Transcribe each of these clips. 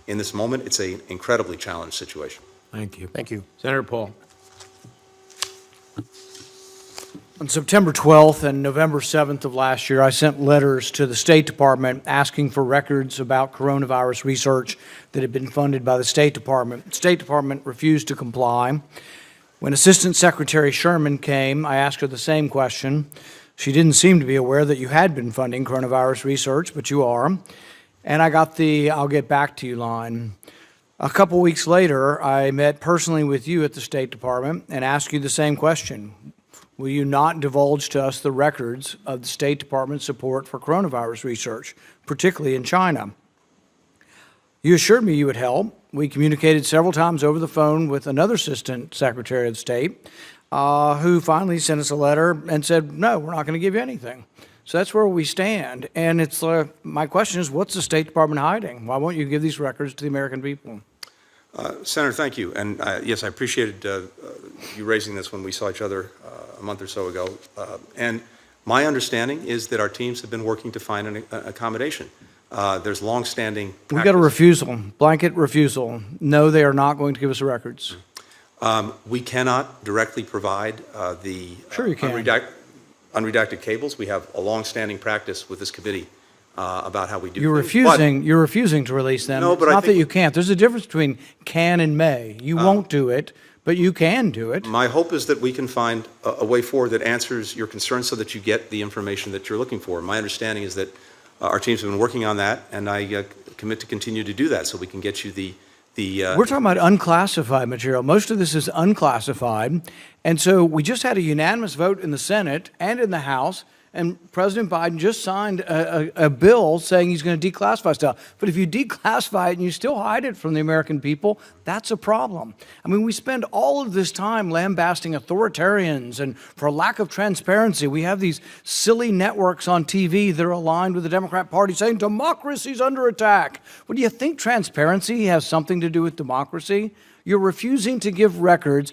in this moment, it's an incredibly challenged situation. Thank you. Thank you. Senator Paul. On September 12th and November 7th of last year, I sent letters to the State Department asking for records about coronavirus research that had been funded by the State Department. The State Department refused to comply. When Assistant Secretary Sherman came, I asked her the same question. She didn't seem to be aware that you had been funding coronavirus research, but you are. And I got the "I'll get back to you" line. A couple weeks later, I met personally with you at the State Department and asked you the same question. Will you not divulge to us the records of the State Department's support for coronavirus research, particularly in China? You assured me you would help. We communicated several times over the phone with another Assistant Secretary of State who finally sent us a letter and said, no, we're not going to give you anything. So that's where we stand. And it's my question is, what's the State Department hiding? Why won't you give these records to the American people? Senator, thank you. And yes, I appreciated you raising this when we saw each other a month or so ago. And my understanding is that our teams have been working to find an accommodation. There's longstanding practice. We got a refusal, blanket refusal. No, they are not going to give us the records. We cannot directly provide the Sure you can. unredacted cables. We have a longstanding practice with this committee about how we do You're things. you're refusing to release them. No, It's but I not that think- you can't. There's a difference between can and may. You won't do it, but you can do it. My hope is that we can find a way forward that answers your concerns so that you get the information that you're looking for. My understanding is that our teams have been working on that, and I commit to continue to do that so we can get you the We're talking about unclassified material. Most of this is unclassified. And so we just had a unanimous vote in the Senate and in the House, and President Biden just signed a bill saying he's going to declassify stuff. But if you declassify it and you still hide it from the American people, that's a problem. I mean, we spend all of this time lambasting authoritarians and for lack of transparency. We have these silly networks on TV that are aligned with the Democrat Party saying democracy's under attack. Well, do you think transparency has something to do with democracy? You're refusing to give records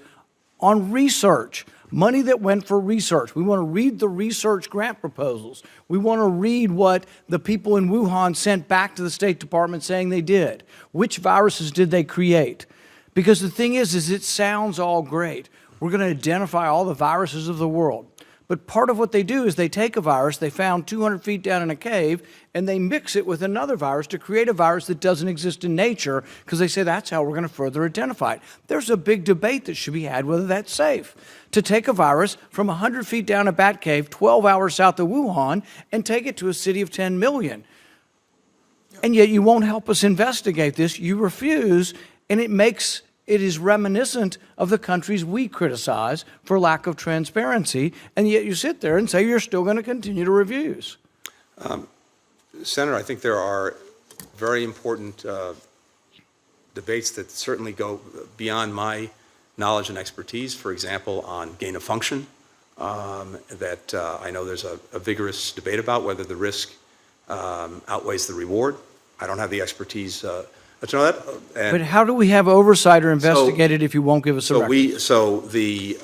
on research. Money that went for research. We want to read the research grant proposals. We want to read what the people in Wuhan sent back to the State Department saying they did. Which viruses did they create? Because the thing is it sounds all great. We're going to identify all the viruses of the world. But part of what they do is they take a virus they found 200 feet down in a cave and they mix it with another virus to create a virus that doesn't exist in nature because they say that's how we're going to further identify it. There's a big debate that should be had whether that's safe. To take a virus from 100 feet down a bat cave 12 hours south of Wuhan and take it to a city of 10 million. And yet you won't help us investigate this. You refuse, and it is reminiscent of the countries we criticize for lack of transparency, and yet you sit there and say you're still going to continue to reviews. Senator, I think there are very important debates that certainly go beyond my knowledge and expertise. For example, on gain of function, that I know there's a vigorous debate about whether the risk outweighs the reward. I don't have the expertise to know that. But how do we have oversight or investigate it if you won't give us a record? So the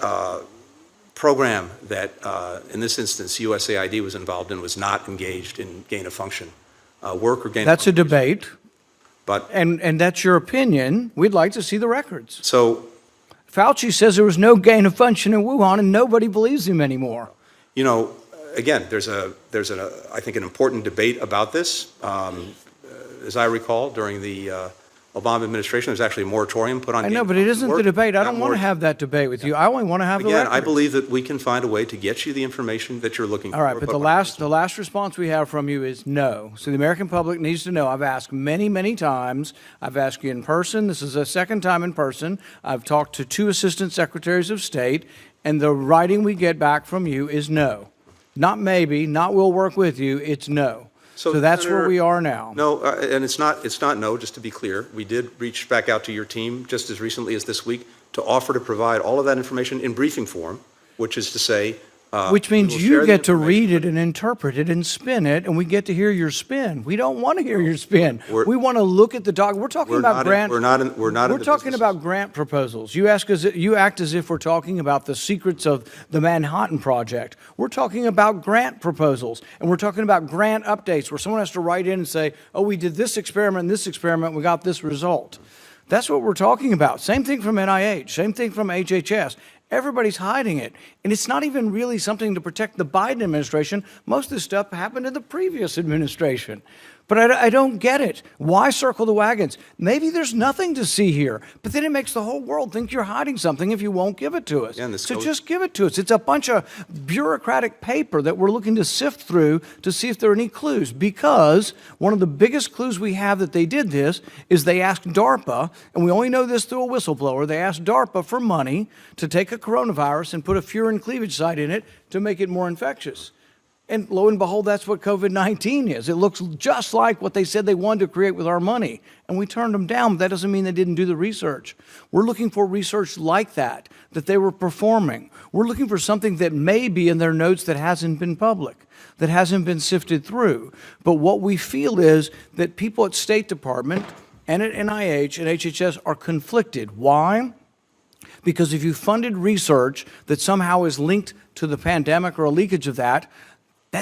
program that, in this instance, USAID was involved in was not engaged in gain of function work or gain of function. That's a debate. But and that's your opinion. We'd like to see the records. So Fauci says there was no gain of function in Wuhan, and nobody believes him anymore. You know, again, there's I think an important debate about this. As I recall, during the Obama administration, there's actually a moratorium put on. I know, but it isn't the debate. I don't want to have that debate with you. I only want to have the records. Again, I believe that we can find a way to get you the information that you're looking for. All right, but the last response we have from you is no. So the American public needs to know. I've asked many, many times. I've asked you in person. This is the second time in person. I've talked to 2 assistant secretaries of state, and the writing we get back from you is no. Not maybe, not we'll work with you, it's no. So that's Senator, where we are now. No, and it's not no, just to be clear. We did reach back out to your team just as recently as this week to offer to provide all of that information in briefing form, which is to say Which we means will you share the get to information, read it and interpret it and spin it, and we get to hear your spin. We don't want to hear your spin. We want to look at the doc. We're talking about grant. We're not in We're the talking business- about grant proposals. You act as if we're talking about the secrets of the Manhattan Project. We're talking about grant proposals, and we're talking about grant updates where someone has to write in and say, "Oh, we did this experiment, we got this result." That's what we're talking about. Same thing from NIH. Same thing from HHS. Everybody's hiding it. And it's not even really something to protect the Biden administration. Most of this stuff happened in the previous administration. But I don't get it. Why circle the wagons? Maybe there's nothing to see here, but then it makes the whole world think you're hiding something if you won't give it to us. Yeah, so just give it to us. It's a bunch of bureaucratic paper that we're looking to sift through to see if there are any clues, because one of the biggest clues we have that they did this is they asked DARPA, and we only know this through a whistleblower, they asked DARPA for money to take a coronavirus and put a furin cleavage site in it to make it more infectious. And lo and behold, that's what COVID-19 is. It looks just like what they said they wanted to create with our money. And we turned them down, but that doesn't mean they didn't do the research. We're looking for research like that they were performing. We're looking for something that may be in their notes that hasn't been public, that hasn't been sifted through. But what we feel is that people at State Department and at NIH and HHS are conflicted. Why? Because if you funded research that somehow is linked to the pandemic or a leakage of that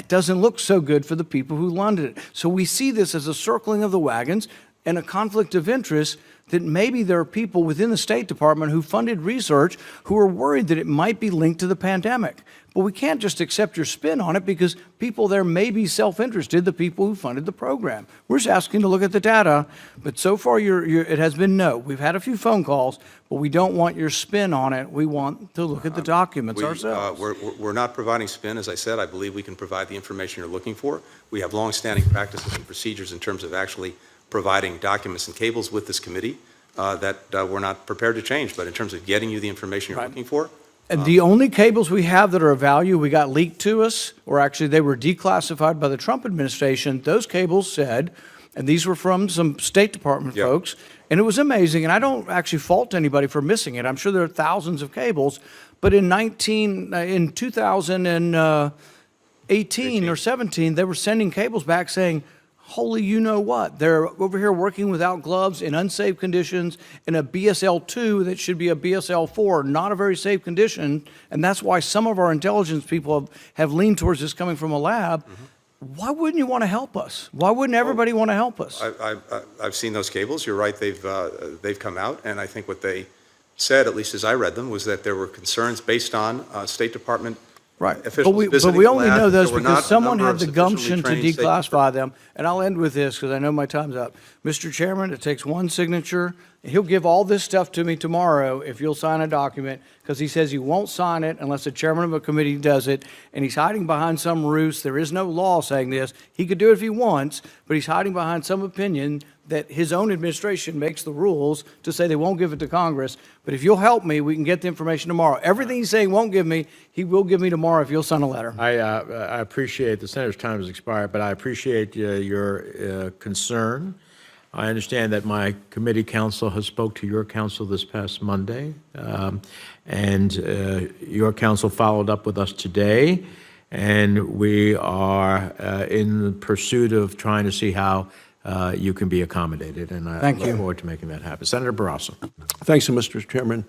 doesn't look so good for the people who funded it. So we see this as a circling of the wagons and a conflict of interest that maybe there are people within the State Department who funded research who are worried that it might be linked to the pandemic. But we can't just accept your spin on it because people there may be self-interested, the people who funded the program. We're just asking to look at the data, but so far it has been no. We've had a few phone calls, but we don't want your spin on it. We want to look at the documents ourselves. We're not providing spin. As I said, I believe we can provide the information you're looking for. We have long-standing practices and procedures in terms of actually providing documents and cables with this committee that we're not prepared to change. But in terms of getting you the information you're looking for, and the only cables we have that are of value, we got leaked to us, or actually they were declassified by the Trump administration. Those cables said, and these were from some State Department folks, and it was amazing. And I don't actually fault anybody for missing it. I'm sure there are thousands of cables, but in 2018 or 17, they were sending cables back saying, holy you-know-what. They're over here working without gloves in unsafe conditions in a BSL-2 that should be a BSL-4, not a very safe condition, and that's why some of our intelligence people have leaned towards this coming from a lab. Why wouldn't you want to help us? Why wouldn't everybody want to help us? I've seen those cables. You're right, they've come out, and I think what they said, at least as I read them, was that there were concerns based on State Department officials but we only know those because someone had the gumption to sufficiently trained declassify them. And I'll end with this because I know my time's up. Mr. Chairman, it takes one signature. He'll give all this stuff to me tomorrow if you'll sign a document, because he says he won't sign it unless the chairman of a committee does it, and he's hiding behind some ruse. There is no law saying this. He could do it if he wants, but he's hiding behind some opinion that his own administration makes the rules to say they won't give it to Congress. But if you'll help me, we can get the information tomorrow. Everything he's saying won't give me, he will give me tomorrow if you'll sign a letter. I appreciate, the senator's time has expired, but I appreciate your concern. I understand that my committee counsel has spoke to your counsel this past Monday, and your counsel followed up with us today, and we are in pursuit of trying to see how you can be accommodated, and I look forward to making that happen. Senator Barrasso. Thanks, Mr. Chairman.